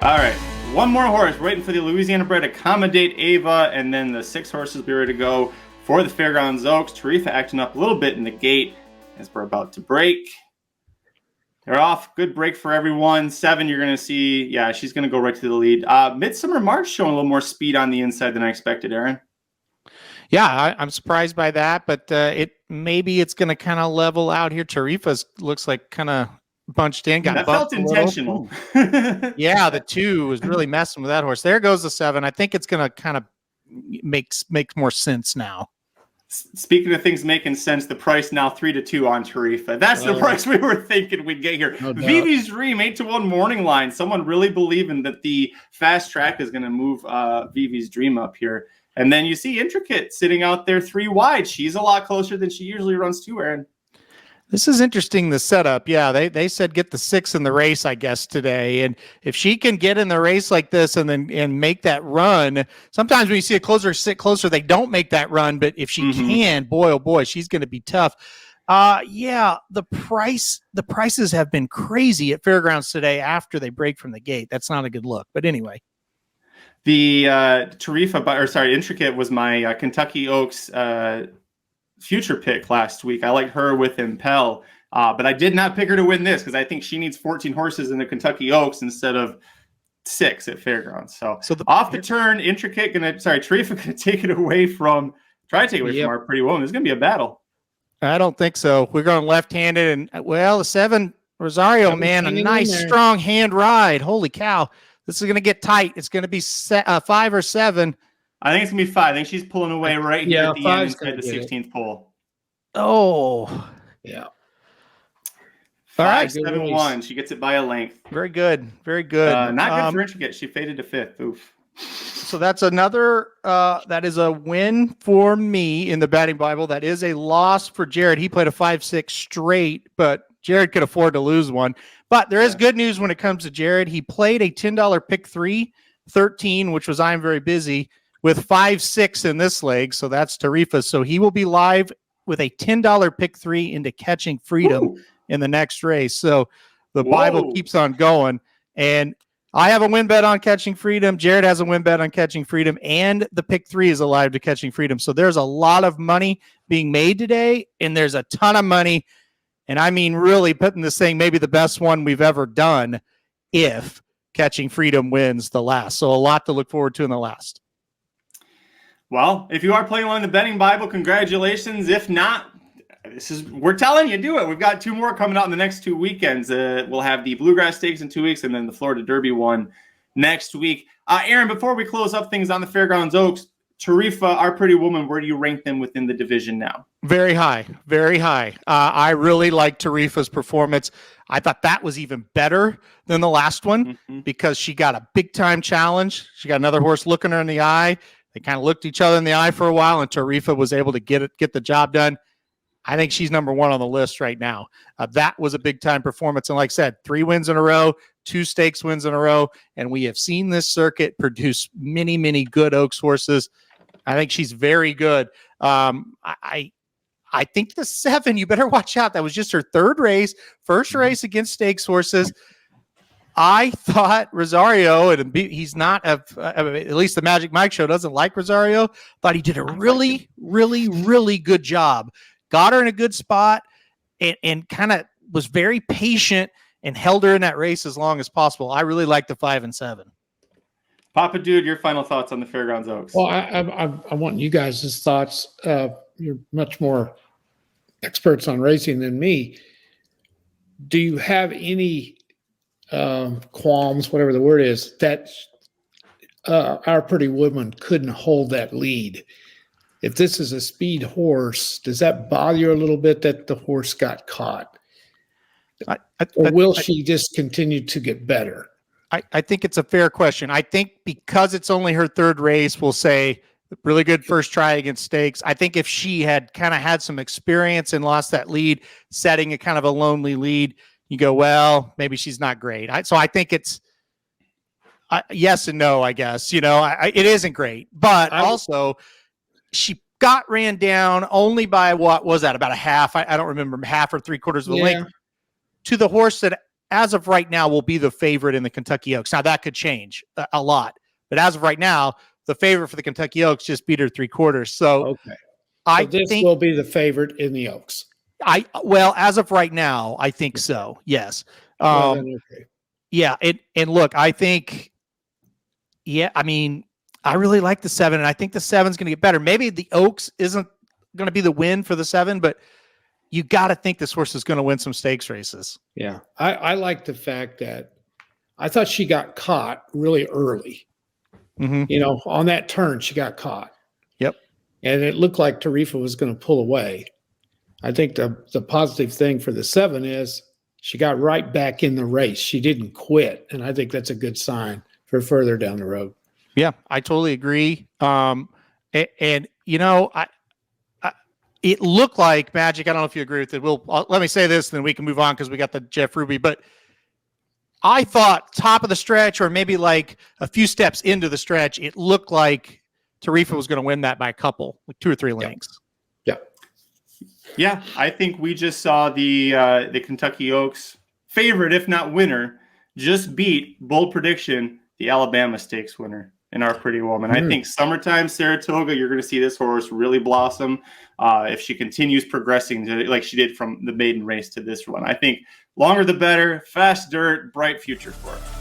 All right, one more horse. Waiting for the Louisiana bred Accommodate Ava, and then the 6 horses be ready to go for the Fairgrounds Oaks. Tarifa acting up a little bit in the gate as we're about to break. They're off. Good break for everyone. 7, you're going to see, yeah, she's going to go right to the lead. Midsummer March showing a little more speed on the inside than I expected, Aaron. Yeah, I'm surprised by that, but maybe it's going to kind of level out here. Tarifa looks like kind of bunched in. That felt intentional. Yeah, the 2 was really messing with that horse. There goes the 7. I think it's going to kind of make more sense now. Speaking of things making sense, the price now 3-2 on Tarifa. That's the price we were thinking we'd get here. No Vivi's Dream 8-1 morning line. Someone really believing that the fast track is going to move Vivi's Dream up here. And then you see Intricate sitting out there 3 wide. She's a lot closer than she usually runs to, Aaron. This is interesting, the setup. Yeah, they said get the 6 in the race, I guess, today. And if she can get in the race like this and make that run, sometimes when you see a closer sit closer, they don't make that run. But if she can, boy, oh boy, she's going to be tough. Yeah, the prices have been crazy at Fairgrounds today after they break from the gate. That's not a good look. But anyway. The Intricate was my Kentucky Oaks future pick last week. I liked her with Impel, but I did not pick her to win this because I think she needs 14 horses in the Kentucky Oaks instead of 6 at Fairgrounds. So off the turn, Tarifa gonna take it away from our Pretty Woman. It's gonna be a battle. I don't think so. We're going left-handed, and the 7 Rosario, man, a nice strong hand ride. Holy cow. This is going to get tight. It's going to be 5 or 7. I think it's going to be 5. I think she's pulling away right here at the end inside the 16th pole. Oh, yeah. 5-7-1. She gets it by a length. Very good. Very good. Not good for Intricate. She faded to 5th. Oof. So that's another, that is a win for me in the batting Bible. That is a loss for Jared. He played a 5-6 straight, but Jared could afford to lose one. But there is good news when it comes to Jared. He played a $10 pick 3-13, which was I'm Very Busy, with 5-6 in this leg. So that's Tarifa. So he will be live with a $10 pick 3 into Catching Freedom in the next race. So the Bible keeps on going. And I have a win bet on Catching Freedom. Jared has a win bet on Catching Freedom. And the pick 3 is alive to Catching Freedom. So there's a lot of money being made today. And there's a ton of money. And I mean, really putting this thing, maybe the best one we've ever done if Catching Freedom wins the last. So a lot to look forward to in the last. Well, if you are playing along the betting Bible, congratulations. If not, we're telling you, do it. We've got 2 more coming out in the next 2 weekends. We'll have the Bluegrass Stakes in 2 weeks and then the Florida Derby one next week. Aaron, before we close up things on the Fairgrounds Oaks, Tarifa, our Pretty Woman, where do you rank them within the division now? Very high, very high. I really like Tarifa's performance. I thought that was even better than the last one because she got a big-time challenge. She got another horse looking her in the eye. They kind of looked each other in the eye for a while, and Tarifa was able to get the job done. I think she's number 1 on the list right now. That was a big-time performance. And like I said, 3 wins in a row, 2 stakes wins in a row, and we have seen this circuit produce many, many good Oaks horses. I think she's very good. I think the 7, you better watch out. That was just her 3rd race, first race against stakes horses. I thought Rosario, and he's not, at least the Magic Mike show doesn't like Rosario, thought he did a really, really, really good job. Got her in a good spot and kind of was very patient and held her in that race as long as possible. I really like the 5 and 7. Papa Dude, your final thoughts on the Fairgrounds Oaks? Well, I want you guys' thoughts. You're much more experts on racing than me. Do you have any qualms, whatever the word is, that our Pretty Woman couldn't hold that lead? If this is a speed horse, does that bother you a little bit that the horse got caught? Or will she just continue to get better? I think it's a fair question. I think because it's only her 3rd race, we'll say really good first try against stakes. I think if she had kind of had some experience and lost that lead, setting a kind of a lonely lead, you go, well, maybe she's not great. So I think it's yes and no, I guess. It isn't great. But also, she got ran down only by, what was that, about a half? I don't remember, half or 3/4 of the length to the horse that as of right now, will be the favorite in the Kentucky Oaks. Now that could change a lot, but as of right now, the favorite for the Kentucky Oaks just beat her 3/4. So Okay. So I this think will be the favorite in the Oaks. well, as of right now, I think so. Yes. Well, then, okay. Yeah. And look, I think, yeah, I mean, I really like the 7, and I think the 7's going to get better. Maybe the Oaks isn't going to be the win for the 7, but you got to think this horse is going to win some stakes races. Yeah. I like the fact that I thought she got caught really early. Mm-hmm. You know, on that turn, she got caught. Yep. And it looked like Tarifa was going to pull away. I think the positive thing for the 7 is she got right back in the race. She didn't quit. And I think that's a good sign for further down the road. Yeah, I totally agree. And you know, it looked like Magic. I don't know if you agree with it. Let me say this, then we can move on because we got the Jeff Ruby. But I thought top of the stretch, or maybe like a few steps into the stretch, it looked like Tarifa was going to win that by a couple, like 2 or 3 lengths. Yeah, I think we just saw the Kentucky Oaks favorite, if not winner, just beat bold prediction, the Alabama Stakes winner in Our Pretty Woman. I think summertime Saratoga, you're going to see this horse really blossom if she continues progressing like she did from the maiden race to this one. I think longer the better, fast dirt, bright future for her.